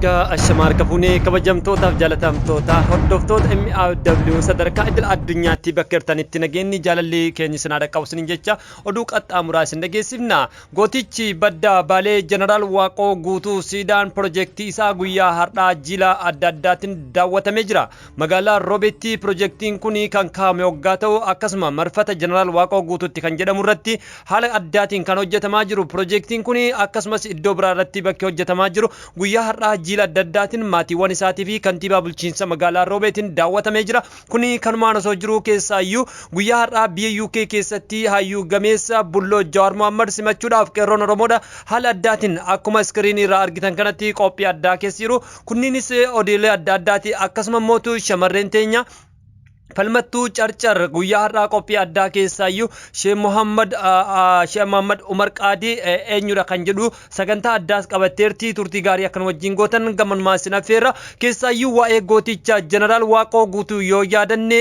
الشمال كفوني كبجمتوتا جالتامتوتا هردوفتوت MIW sadarkaa idil addunyaatti bakkeertanitti nageenyi jaalalli keenya sinaadha qabsinin jecha oduu qaxxaamuraa isin dhageessifna. Gootichi badda Baalee Jeneraal Waaqoo guutuu siidaan piroojeektii isaa guyyaa har'aa jila adda addaatiin daawwatamee jira. Magaalaa Roobeetti piroojeektiin kun kan kaa'ame waggaa ta'u akkasuma marfata Jeneraal Waaqoo guutuutti kan jedhamu irratti haala addaatiin kan hojjetamaa jiru. Piroojeektiin kun akkasumas iddoo biraa irratti bakkee hojjetamaa jiru. Guyyaa har'aa jila adda addaatiin maatiiwwan isaatii fi kantiibaa bulchiinsa magaalaa Roobeetiin daawwatamee jira. Kuni kanumaan osoo jiru keessaayyuu guyyaa har'aa biyya UK keessatti hayyuu gameessa Bulloo Jawaar Mohammad simachuudhaaf qeerroon Oromoodha haala addaatiin akkuma iskiriinii irraa argitan kanatti qophii addaa keessa jiru. Kunniinis odeelee adda addaati akkasuma mootu shamarreen teenya falmattuu carcar guyyaa har'aa qophii addaa keessaayyuu Sheekh Muhammad Umar Qaadii eenyudha kan jedhu sagantaa addaas qabatteerti. Turtii gaarii akkan wajjin gootan gammachuun isin affeerra. Keessaayyuu waa'ee gooticha Jeneraal Waaqoo guutuu yoo yaadanne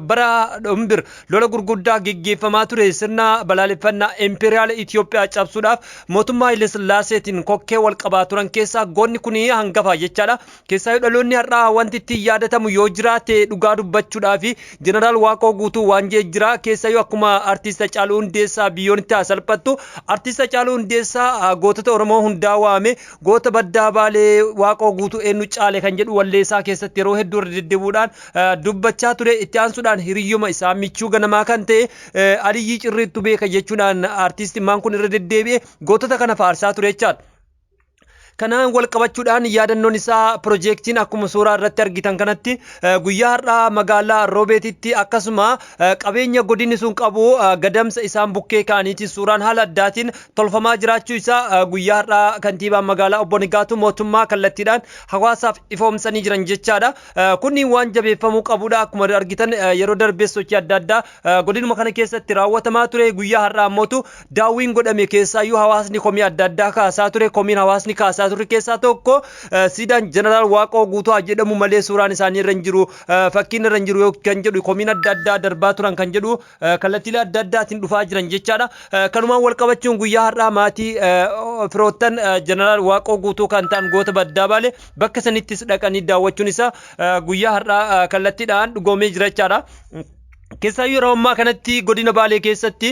bara dhumbir lola gurguddaa geggeeffamaa ture sirna balaaleffannaa Imperiyaal Itoophiyaa cabsuudhaaf mootummaa Haile Sillaaseetiin kokkee wal qabaa turan keessaa goonni kun hangafa jechaadha. Keessaayyuu dhaloonni har'aa wanti itti yaadatamu yoo jiraate dhugaa dubbachuudhaaf Jeneraal Waaqoo guutuu waan jira keessaayyuu akkuma artiista Caaluu Hundeessaa biyyoonitti salphattu artiista Caaluu Hundeessaa gootota Oromoo hundaa waame goota baddaa Baalee Waaqoo guutuu eenyu caale kan jedhu walleessaa keessatti yeroo hedduu deddeebuudhaan dubbachaa ture. Itti aansuudhaan hiriyyuma isaa michuu ganamaa kan ta'e Aliyyii Cirriittuu beeka jechuudhaan artiistiin kun irra deddeebi'ee gootota kana faarsaa ture jechaadha. Kanaan wal qabachuudhaan yaadannoon isaa piroojeektiin akkuma suuraa irratti argitan kanatti guyyaa har'aa magaalaa Roobeetitti akkasuma qabeenya godinni sun qabu gadamsa isaan bukkee kaaniiti suuraan haala addaatiin tolfamaa jiraachuu isaa guyyaa har'aa kantiibaan magaalaa Obbo Nigaatu mootummaa kallattiidhaan hawaasaaf ifoomsanii jiran jechaadha. Kunniin waan jabeeffamuu qabudha. Akkuma argitan yeroo darbee sochii adda addaa godinuma kana keessatti raawwatamaa ture. Guyyaa har'aa ammootu daawwiin godhame keessaayyuu hawaasni komii adda addaa kaasaa ture. Komiin hawaasni kaasaa ture keessaa tokko siidaan Jeneraal Waaqoo guutuu jedhamu malee suuraan isaanii irra hin jiru, fakkiin irra hin jiru kan jedhu komiin adda addaa darbaa turan kan jedhu kallattiilee adda addaatiin dhufaa jiran jechaadha. Kanumaan wal qabachuun guyyaa har'aa maatii firoottan Jeneraal Waaqoo guutuu kan ta'an goota baddaa Baalee bakka sanittis dhaqanii daawwachuun isaa guyyaa har'aa kallattiidhaan dhugoomee jira jechaadha. Keessaayyuu yeroo ammaa kanatti godina Baalee keessatti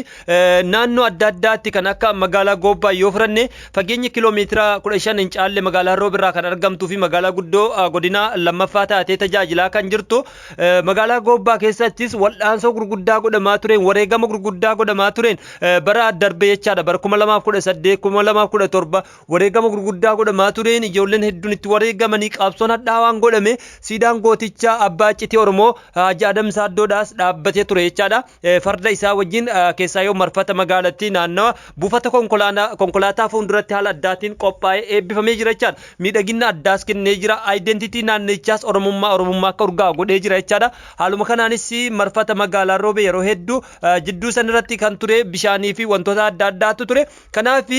naannoo adda addaatti kan akka magaalaa Goobbaa yoo fudhanne fageenya kiiloomeetira 15 hin caalle magaalaa Roobirraa kan argamtuu fi magaalaa guddoo godina lammaffaa taatee tajaajilaa kan jirtu. Magaalaa Goobbaa keessattis wal'aansoo gurguddaa godhamaa tureen wareegama gurguddaa godhamaa tureen bara darbee jechaadha bara 2018 2017 wareegama gurguddaa godhamaa tureen ijoolleen hedduun itti wareegamanii qabsoon hadhaa waan godhame siidaan gootichaa abbaa citee Oromoo Haaji Adam Saaddoodhaas dhaabbatee ture jechaadha. Farda isaa wajjin keessaa yoo marfata magaalattii naannawa buufata konkolaataa fuulduratti haala addaatiin qophaa'ee eebbifamee jira jechaadha. Miidhagina addaas kennee jira. Aayidentitii naannichaas Oromummaa akka urgaa godhee jira jechaadha. Haaluma kanaanis marfata magaalaa Roobee yeroo hedduu jidduu sanirratti kan ture bishaanii fi wantoota adda addaatu ture. Kanaaf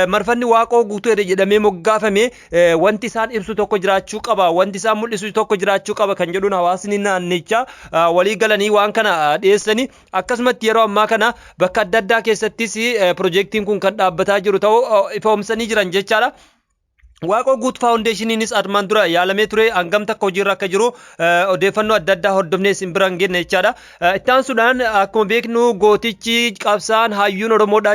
marfanni Waaqoo guutuu jedhamee moggaafame wanti isaan ibsu tokko jiraachuu qaba, wanti isaan mul'isu tokko jiraachuu qaba kan jedhuun hawaasni naannichaa walii galanii waan kana dhiyeessanii akkasumatti yeroo ammaa kana bakka adda addaa keessattis piroojeektiin kun kan dhaabbataa jiru ta'uu ifoomsanii jiran jechaadha. Waaqoo guutuu faawundeeshiniinis armaan dura yaalamee ture hangam takka hojiirra akka jiru odeeffannoo adda addaa hordofnee isin biraan geenye jechaadha. Itti aansuudhaan akkuma beeknu gootichi qabsaan hayyuun Oromoodha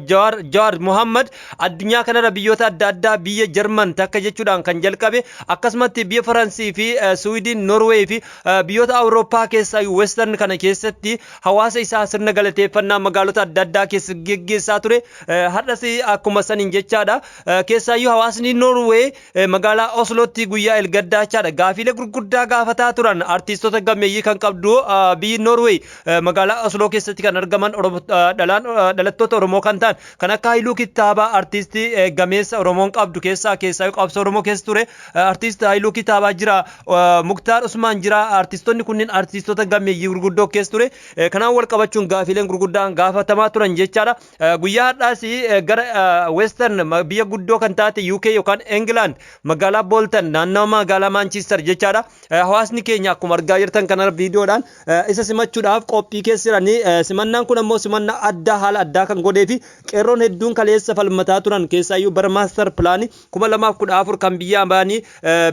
Jawaar Mohammad addunyaa kanarra biyyoota adda addaa biyya Jarman takka jechuudhaan kan jalqabe akkasumatti biyya Faransii fi Suwiidin Norweey fi biyyoota Awurooppaa keessaa Western kana keessatti hawaasa isaa sirna galateeffannaa magaalota adda addaa keessa geggeessaa ture. Har'as akkuma saniin jechaadha. Keessaayyuu hawaasni Norway magaalaa Oslootti guyyaa elgaddachaadha gaafilee gurguddaa gaafataa turan artistoota gameeyyii kan qabdu biyyi Norway magaalaa Osloo keessatti kan argaman dhalattoota Oromoo kan ta'an kan akka Haayiluu Kitaabaa artistii gameessa Oromoon qabdu keessaa qabsoo Oromoo keessa ture artist Haayiluu Kitaabaa jira, Muktaar Usmaan jira. Artistoonni kunniin artistoota gameeyyii gurguddoo keessa ture. Kanaan wal qabachuun gaafileen gurguddaan gaafatamaa turan jechaadha. Guyyaa har'aas gara Western biyya guddoo kan taate UK yookaan England magaalaa Bolton naannoo magaalaa Manchester jechaadha. Hawaasni keenya akkuma argaa jirtan kana viidiyoodhaan isa simachuudhaaf qophii keessa jiranii simannaan kun ammoo simannaa addaa haala addaa kan godhee fi qeerroon hedduun kaleessa falmataa turan keessaayyuu bara maaster pilaanii 2014 kan biyya baanii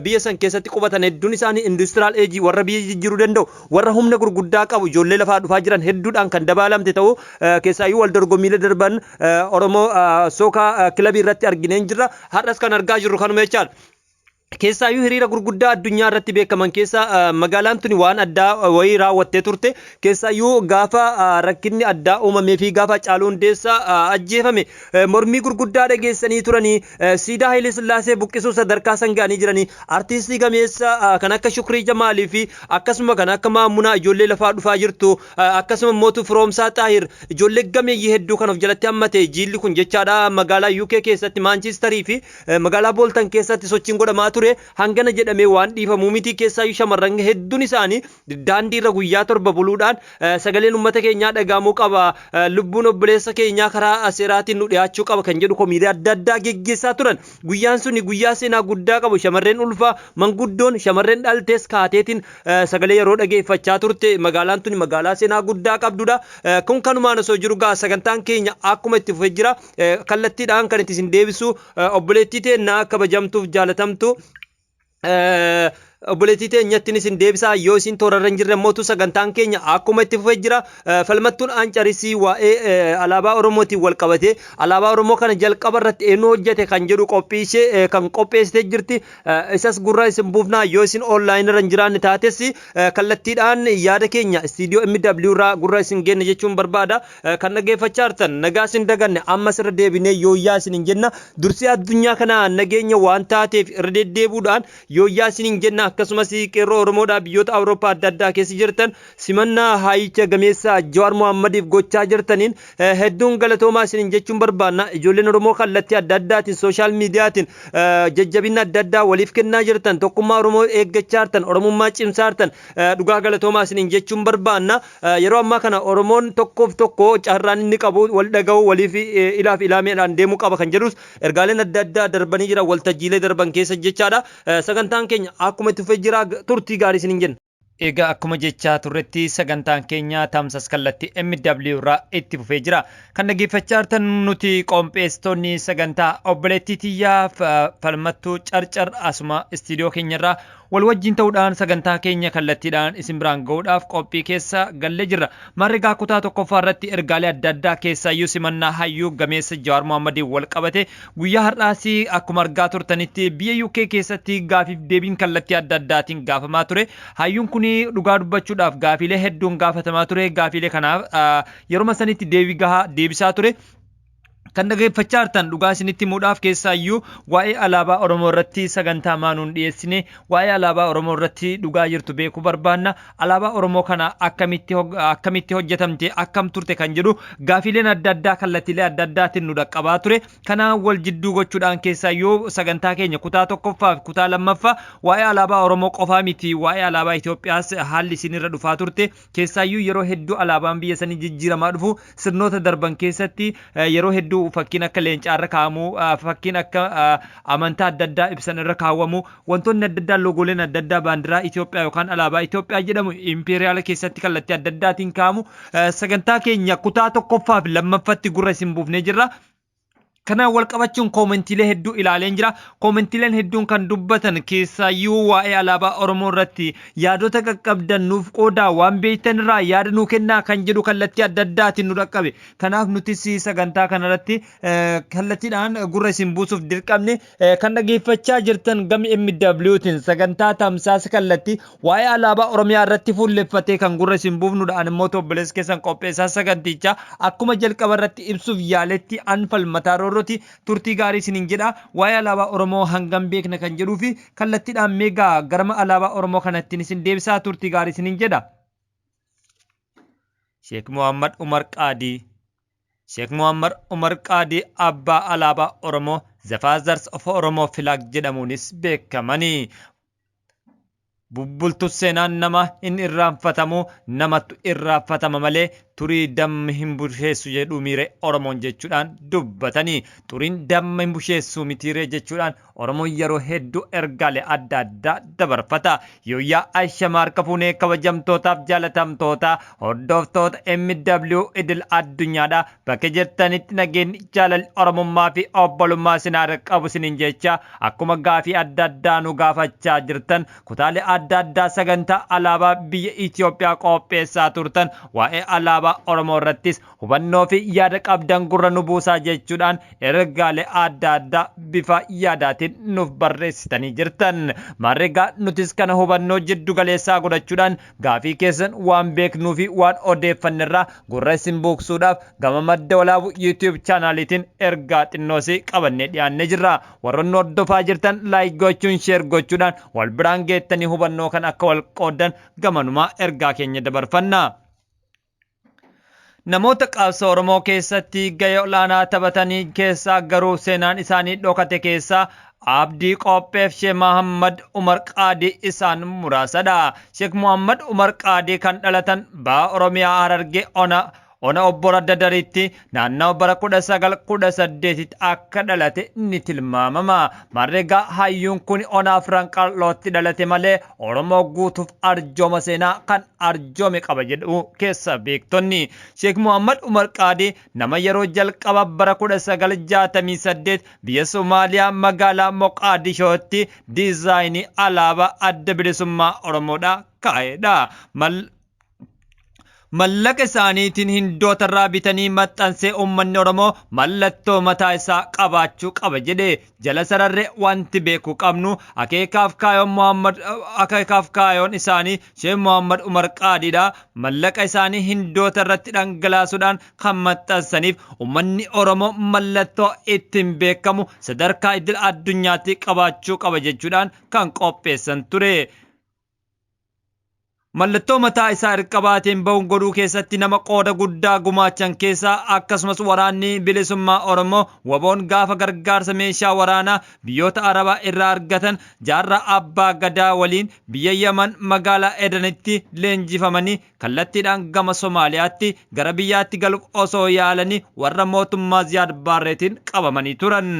biyya san keessatti qubatan hedduun isaanii industiraal eejii warra biyya jijjiiruu danda'u warra humna gurguddaa qabu ijoollee lafaa dhufaa jiran hedduudhaan kan dabaalamte ta'uu keessaayyuu wal dorgommiilee darban Oromoo sookaa kilabii irratti argineen jirra. Har'as kan argaa jirru kanuma jechaadha. Keessaayyuu hiriira gurguddaa addunyaa irratti beekaman keessa magaalaan tuni waan addaa wayii raawwattee turte. Keessaayyuu gaafa rakkinni addaa uumamee fi gaafa Haacaaluu Hundeessaa ajjeefame mormii gurguddaa dhageessanii turanii siidaa Hayilee Sillaasee buqqisuu sadarkaa san ga'anii jiranii artiistii gameessa kan akka Shukrii Jamaalii fi akkasuma kan akka Maammunaa ijoollee lafaa dhufaa jirtu akkasuma mootu Firoomsaa Xaahir ijoollee gameeyyii hedduu kan of jalatti hammate jiilli kun jechaadha. Magaalaa UK keessatti Maanchistarii fi magaalaa Booltan keessatti sochiin godhamaa ture. Hangana jedhamee waan dhiifamuu miti. Keessaayyuu shamarran hedduun isaanii daandii irra guyyaa torba buluudhaan sagaleen uummata keenyaa dhagahamuu qaba, lubbuun obboleessa keenyaa karaa seeraatiin nu dhiyaachuu qaba kan jedhu komiilee adda addaa geggeessaa turan. Guyyaan suni guyyaa seenaa guddaa qabu. Shamarreen ulfaa manguddoon shamarreen dhaltees kaateetiin sagalee yeroo dhageeffachaa turte. Magaalaan tuni magaalaa seenaa guddaa qabdudha. Kun kanumaan osoo jiru gaa sagantaan keenya akkuma itti fufee jira. Kallattiidhaan kan itti isin deebisu obboleettii teennaa kabajamtuuf jaalatamtu obboleettii teenyatti isin deebisaa yoo isin toorarra hin jirre mootu sagantaan keenya akkuma itti fufee jira. Falmattuun Ancarisii waa'ee alaabaa Oromootiin wal qabate alaabaa Oromoo kana jalqaba irratti eenyu hojjete kan jedhu qophii ishee kan qopheessitee jirti. Isas gurra isin buufnaa yoo isin online irra hin jiraanne taates kallattiidhaan yaada keenya istiidiyoo MW irraa gurra isin geenne jechuun barbaada. Kan dhageeffachaa jirtan nagaa isin daganne ammas irra deebinee yooyyaa isin hin jenna. Dursii addunyaa kana nageenya waan taateef irra deddeebuudhaan yooyyaa isin hin jenna. Akkasumas qeerroo Oromoodhaa biyyoota Awurooppaa adda addaa keessa jirtan simannaa haayicha gameessa Jawaar Mohammadiif gochaa jirtaniin hedduun galatoomaa isin jechuun barbaanna. Ijoolleen Oromoo kallattii adda addaatiin sooshaal miidiyaatiin jajjabina adda addaa waliif kennaa jirtan tokkummaa Oromoo eeggachaa jirtan Oromummaa cimsaa jirtan dhugaa galatoomaa isin jechuun barbaanna. Yeroo ammaa kana Oromoon tokkoof tokko carraan inni qabu wal dhaga'u waliif ilaaf ilaameedhaan deemuu qaba kan jedhus ergaaleen adda addaa darbanii jira waltajjiilee darban keessa jechaadha. Sagantaan keenya akkuma itti fufee jira turtii gaarii isin jenna. Egaa akkuma jechaa turretti sagantaan keenya tamsas kallattii MW irraa itti fufee jira. Kan dhageeffachaa jirtan nuti qopheessitoonni sagantaa obboleettii tiyyaa falmattuu carcar asuma istiidiyoo keenyarraa wal wajjin ta'uudhaan sagantaa keenya kallattiidhaan isin biraan ga'uudhaaf qophii keessa gallee jirra. Marrigaa kutaa tokkoffaa irratti ergaalee adda addaa keessaayyuu simannaa hayyuu gameessa Jawaar Mohammadiin wal qabate guyyaa har'aas akkuma argaa turtanitti biyya UK keessatti gaafiif deebiin kallattii adda addaatiin gaafamaa ture. Hayyuun kun dhugaa dubbachuudhaaf gaafiilee hedduun gaafatamaa ture. Gaafiilee kanaaf yeroo sanitti deebii gahaa deebisaa ture. Kan dhageeffachaa jirtan dhugaa isinitti himuudhaaf keessaayyuu waa'ee alaabaa Oromoo irratti sagantaa maanuun dhiyeessine waa'ee alaabaa Oromoo irratti dhugaa jirtu beekuu barbaanna. Alaabaa Oromoo kana akkamitti hojjetamte akkam turte kan jedhu gaafiileen adda addaa kallattiilee adda addaatiin nu dhaqqabaa ture. Kanaan wal jidduu gochuudhaan keessaayyuu sagantaa keenya kutaa tokkoffaa fi kutaa lammaffaa waa'ee alaabaa Oromoo qofaa miti waa'ee alaabaa Itoophiyaas haalli isinirra dhufaa turte. Keessaayyuu yeroo hedduu alaabaan biyya sanii jijjiiramaa dhufu sirnoota darban keessatti yeroo hedduu fakkiin akka leencaa irra kaa'amu fakkiin akka amantaa adda addaa ibsan irra kaawwamu wantoonni adda addaa logooleen adda addaa baandiraa Itoophiyaa yookaan alaabaa Itoophiyaa jedhamu imperiyaala keessatti kallattii adda addaatiin kaa'amu. Sagantaa keenya kutaa tokkoffaa fi lammaffatti gurra isin buufnee jirra. Kanaan wal qabachuun koomentiilee hedduu ilaaleen jira. Koomentiileen hedduun kan dubbatan keessaayyuu waa'ee alaabaa Oromoo irratti yaadota qaqqabdan nuuf qoodaa waan beektan irraa yaada nuu kennaa kan jedhu kallattii adda addaatiin nu dhaqqabe. Kanaaf nutis sagantaa kanarratti kallattiidhaan gurra isin buusuuf dirqamne. Kan dhageeffachaa jirtan gama MWtiin sagantaa tamsaasa kallattii waa'ee alaabaa Oromiyaa irratti fuulleffatee kan gurra isin buufnudhaan immoo obboleessa keessan qopheessaa sagantichaa akkuma jalqaba irratti ibsuuf yaaletti falmataa rooroti turtii gaarii isiniin jedha. Waa'ee alaabaa Oromoo hangam beekna kan jedhuu fi kallattiidhaan meegaa garma alaabaa Oromoo kanatti isin deebisaa turtii gaarii isiniin jedha. Sheek Muhammad Umar Qaadii abbaa alaabaa Oromoo The Fathers of Oromo Flag jedhamuunis beekamanii. bubbultu seenaan nama hin irraanfatamu namatu irraanfatama malee turii damma hin busheessu jedhu miire Oromoon jechuudhaan dubbatanii turiin damma hin busheessu mitiiree jechuudhaan Oromoon yeroo hedduu ergaalee adda addaa dabarfata. Yooyyaa Aishama harka fuunee kabajamtootaaf jaalatamtoota hordoftoota MW idil addunyaadha bakka jirtanitti nageenyi jaalalli Oromummaa fi obbolummaa sinaa qabu sinin jecha akkuma gaafii adda addaa nu gaafachaa jirtan kutaalee adda addaa sagantaa alaabaa biyya Itoophiyaa qopheessaa turtan waa'ee alaabaa Oromoo irrattis hubannoo fi yaada qabdan gurra nu buusaa jechuudhaan ergaalee adda addaa bifa yaadaatiin nuuf barreessitanii jirtan. Maarreegaa nutis kana hubannoo jiddu galeessaa godhachuudhaan gaafii keessan waan beeknuu fi waan odeeffannerraa gurra isin buusuudhaaf gama madda walaabuu YouTube chaanaaliitiin ergaa xinnoosii qabannee dhiyaannee jirra. Warroonni hordofaa jirtan laayik gochuun sheer gochuudhaan wal biraan geettanii hubannoo kan akka wal qoodan gamanumaa ergaa keenya dabarfanna. Namoota qabsoo Oromoo keessatti gahee olaanaa taphatanii keessaa garuu seenaan isaanii dhokate keessaa Abdii Qopheef Sheekh Muhammad Umar Qaadii isaan muraasadha. Sheekh Muhammad Umar Qaadii kan dhalatan baha Oromiyaa Harargee ona obbo Dadaritti naannoo bara 1918 akka dhalate ni tilmaamama. Maarreegaa hayyuun kun ona afran qal'ootti dhalate malee Oromoo guutuuf arjooma seenaa kan arjoome qaba jedhu keessa beektonni. Sheekh Muhammad Umar Qaadii nama yeroo jalqaba bara 1968 biyya Somaaliyaa magaalaa Moqaadishootti diizaayinii alaabaa adda bilisummaa Oromoodhaa kaa'edha. Mallaqa isaaniitiin hindootarraa bitanii maxxansee uummanni Oromoo mallattoo mataa isaa qabaachuu qaba jedhee jala sararree wanti beekuu qabnu akeekaaf kaayoon isaanii Sheekh Muhammad Umar Qaadiidha. Mallaqa isaanii hindootarratti dhangalaasuudhaan kan maxxansaniif uummanni Oromoo mallattoo ittiin beekamu sadarkaa idil addunyaatti qabaachuu qaba jechuudhaan kan qopheessan ture. Mallattoo mataa isaa irqabaatiin ba'uun godhuu keessatti nama qooda guddaa gumaachan keessaa akkasumas waraanni bilisummaa Oromoo waboon gaafa gargaarsa meeshaa waraanaa biyyoota Arabaa irraa argatan jaarraa abbaa gadaa waliin biyya Yaman magaalaa Edenitti leenjifamanii kallattiidhaan gama Somaaliyaatti gara biyyaatti galuuf osoo yaalanii warra mootummaa Ziyaad Barreetiin qabamanii turan.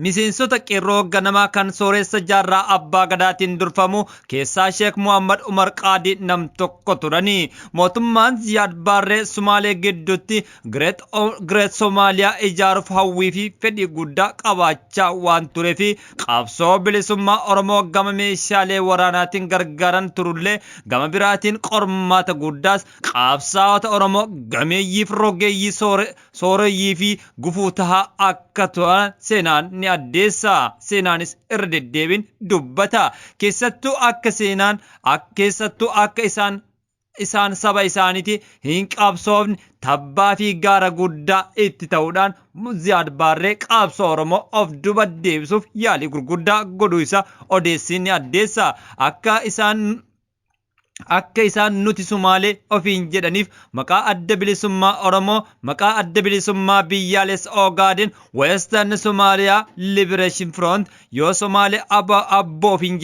Miseensota qeerroo ganamaa kan sooressa jaarraa abbaa gadaatiin durfamu keessaa Sheekh Muhammad Umar Qaadii nam tokko turani. Mootummaan Ziyaad Barree Sumaalee gidduutti Great Somaaliyaa ijaaruuf hawwii fi fedhii guddaa qabaachaa waan tureef qabsoo bilisummaa Oromoo gama meeshaalee waraanaatiin gargaaran turullee gama biraatiin qormaata guddaas qabsaa'ota Oromoo gameeyyiif rogeeyyii sooreyyii fi gufuu tahaa akka turan seenaan ni addeessa. Seenaanis irra deddeebiin dubbata. Keessattuu akka isaan saba isaaniiti hin qabsoofne tabbaa fi gaara guddaa itti ta'uudhaan Ziyaad Barree qabsoo Oromoo of duba deebisuuf yaalii gurguddaa godhuu isaa odeessiin ni addeessa. Akka isaan nuti Sumaalee ofiin jedhaniif maqaa adda bilisummaa Oromoo maqaa adda bilisummaa biyyaalessa Ogaaden Western Somalia Liberation Front yoo Somaalee abboo ofiin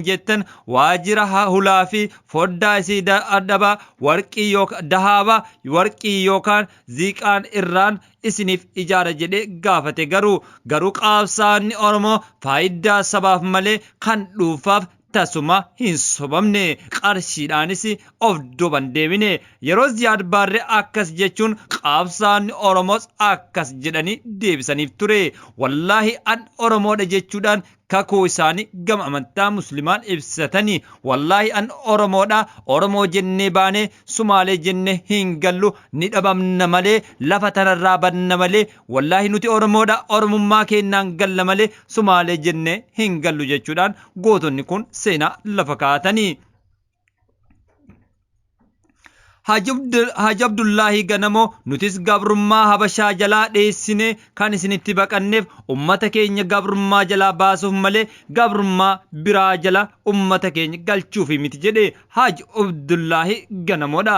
jettan waajjira hulaa fi foddaa isii adaba warqii yookaan dahaaba warqii yookaan ziiqaan irraan isiniif ijaara jedhee gaafate. Garuu qabsaa'onni Oromoo faayidaa sabaaf malee kan dhuunfaaf tasuma hin sobamne qarshiidhaanis of duban deebine. Yeroo Ziyaad Barree akkas jechuun qabsaa'onni Oromoos akkas jedhanii deebisaniif ture. Wallaahi an Oromoodha jechuudhaan kakuu isaanii gama amantaa muslimaan ibsatanii wallaahi an Oromoodha Oromoo jennee baanee Sumaalee jennee hin gallu ni dhabamna malee lafa tanarraa banna malee wallaahi nuti Oromoodha Oromummaa kennaan galla malee Sumaalee jennee hin gallu jechuudhaan gootonni kun seenaa lafa kaa'atanii. Haji Abdullaahi Ganamoo nutis gabrummaa Habashaa jalaa dheessine kan isinitti baqanneef ummata keenya gabrummaa jalaa baasuuf malee gabrummaa biraa jala ummata keenya galchuuf miti jedhe Haji Abdullaahi Ganamoodha.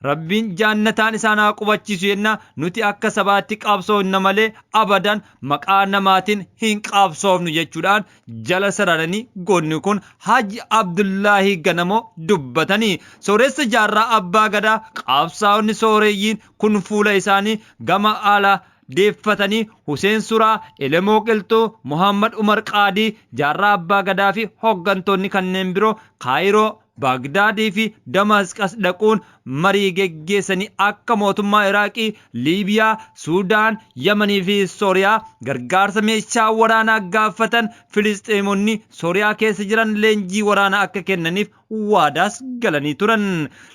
Rabbiin jannataan isaan haa qubachiisu jenna. Nuti akka sabaatti qabsoofna malee abadan maqaa namaatiin hin qabsoofnu jechuudhaan jala sararanii goonni kun Haji Abdullaahi Ganamoo dubbatanii. Sooressa jaarraa abbaa gadaa qabsaa'onni sooreeyyiin kun fuula isaanii gama alaa deeffatanii Huseen Suraa, Elemoo Qilxuu, Muhammad Umar Qaadii, jaarraa abbaa gadaa fi hooggantoonni kanneen biroo Kaayiroo, Baagdaadii fi Damasqas dhaquun marii geggeessanii akka mootummaa Iraaqii, Liibiyaa, Suudaan, Yamanii fi Sooriyaa gargaarsa meeshaa waraanaa gaafatan Filisxeemonni Sooriyaa keessa jiran leenjii waraanaa akka kennaniif waadaas galanii turan.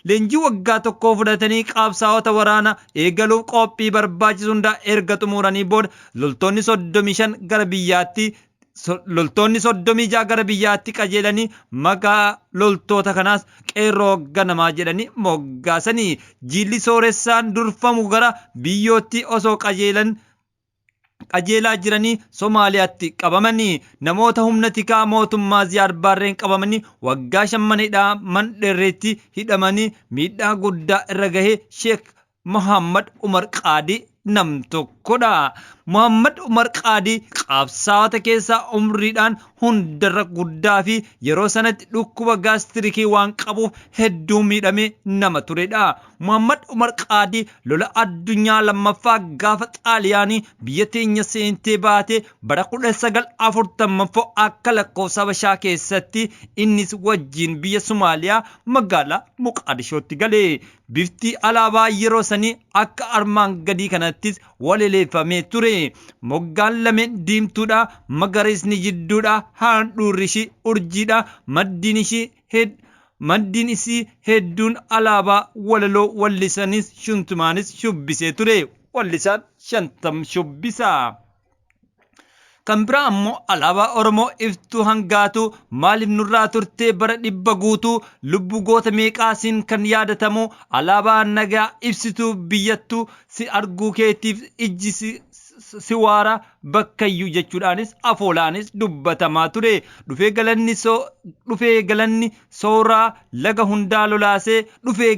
Leenjii waggaa tokkoo fudhatanii qabsaa'ota waraanaa eegaluuf qophii barbaachisu hunda erga xumuranii booda loltoonni 35 gara biyyaatti loltoonni 36 gara biyyaatti qajeelanii maqaa loltoota kanaas qeerroo ganamaa jedhanii moggaasanii. Jilli sooressaan durfamu gara biyyootti osoo qajeelaa jiranii Somaaliyaatti qabamanii. Namoota humna tikaa mootummaa Ziyaad Barreen qabamanii waggaa 5 mandheerreetti hidhamanii miidhaa guddaa irra gahee Sheek Muhammad Umar Qaadii nam tokkodha. Muhammad Umar Qaadii qabsaa'ota keessaa umriidhaan hundarra guddaa fi yeroo sanatti dhukkuba gaastirikii waan qabuuf hedduu miidhamee nama turedha. Muhammad Umar Qaadii lola addunyaa lammaffaa gaafa Xaaliyaanii biyya teenya seentee baatee bara 1940 akka lakkoofsa Habashaa keessatti innis wajjin biyya Somaaliyaa magaalaa Moqaadishootti gale. Bifti alaabaa yeroo sanii akka armaan gadii kanattis waleleeffamee ture. Moggaan lameen diimtuudha, magariisni jidduudha, handhuurri ishii urjiidha, maddiin isii hedduun alaabaa walaloo wallisanis shantamaanis shubbisee ture. Wallisaan 50 shubbisa. Kan biraa ammoo alaabaa Oromoo iftuu hangaatu maaliif nurraa turtee bara 100 guutuu lubbu goota meeqaasiin kan yaadatamu alaabaa nagaa ibsituu biyyattuu si arguu keetiif ijji si waara bakkayyuu jechuudhaanis afoolaanis dubbatamaa ture. Dhufee galanni sooraa laga hundaa lolaasee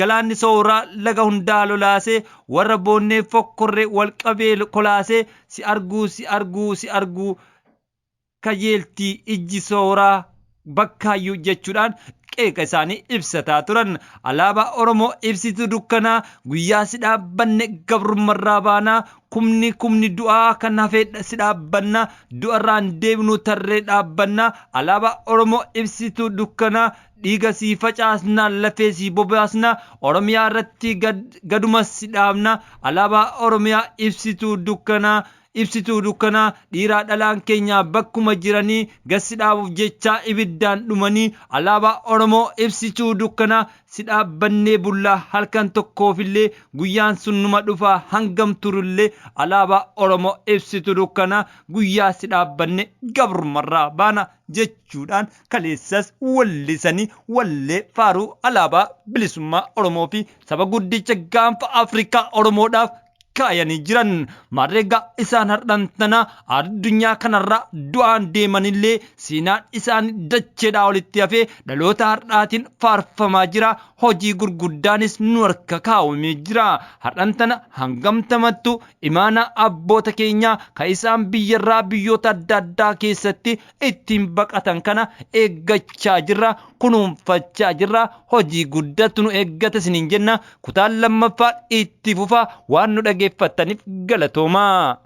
galaanni sooraa laga hundaa lolaasee warra boonnee fokkorree walqabee kolaasee si arguu kajeeltii ijji sooraa bakkaayyuu jechuudhaan qeeqa isaanii ibsataa turan. Alaabaa Oromoo ibsituu dukkanaa guyyaa si dhaabbanne gabrummarraa baanaa kumni du'aa kan hafee si dhaabbanna du'arraan deebinu tarree dhaabbanna. Alaabaa Oromoo ibsituu dukkanaa dhiiga sii facaasna lafee sii bobaasna Oromiyaa irratti gaduma si dhaabna. Alaabaa Oromiyaa ibsituu dukkanaa dhiiraa dhalaan keenya bakkuma jiranii gassi dhaabuuf jecha ibiddaan dhumanii. Alaabaa Oromoo ibsituu dukkanaa si dhaabbannee bullaa halkan tokkoofillee guyyaan sun numa dhufaa hangam turullee. Alaabaa Oromoo ibsituu dukkanaa guyyaa si dhaabbanne gabrummarraa baana jechuudhaan kaleessas wallisanii wallee faaruu alaabaa bilisummaa Oromoo fi saba guddicha gaanfa Afrikaa Oromoodhaaf kaayanii jiran. Mareega isaan hardhantana addunyaa kanarra du'aan deemanillee siinaan isaan dacheedhaa olitti hafee dhaloota hardhaatiin faarfamaa jira. Hojii gurguddaanis nu harka kaawwamee jira. Hardhantana hangamtamattu imaana abboota keenyaa kan isaan biyyarraa biyyoota adda addaa keessatti ittiin baqatan kana eeggachaa jirra, kunuunfachaa jirra. Hojii guddatu nu eeggata isiniin jenna. Kutaan lammaffaa itti fufa. Waan nu dhageeffattaniif galatoomaa.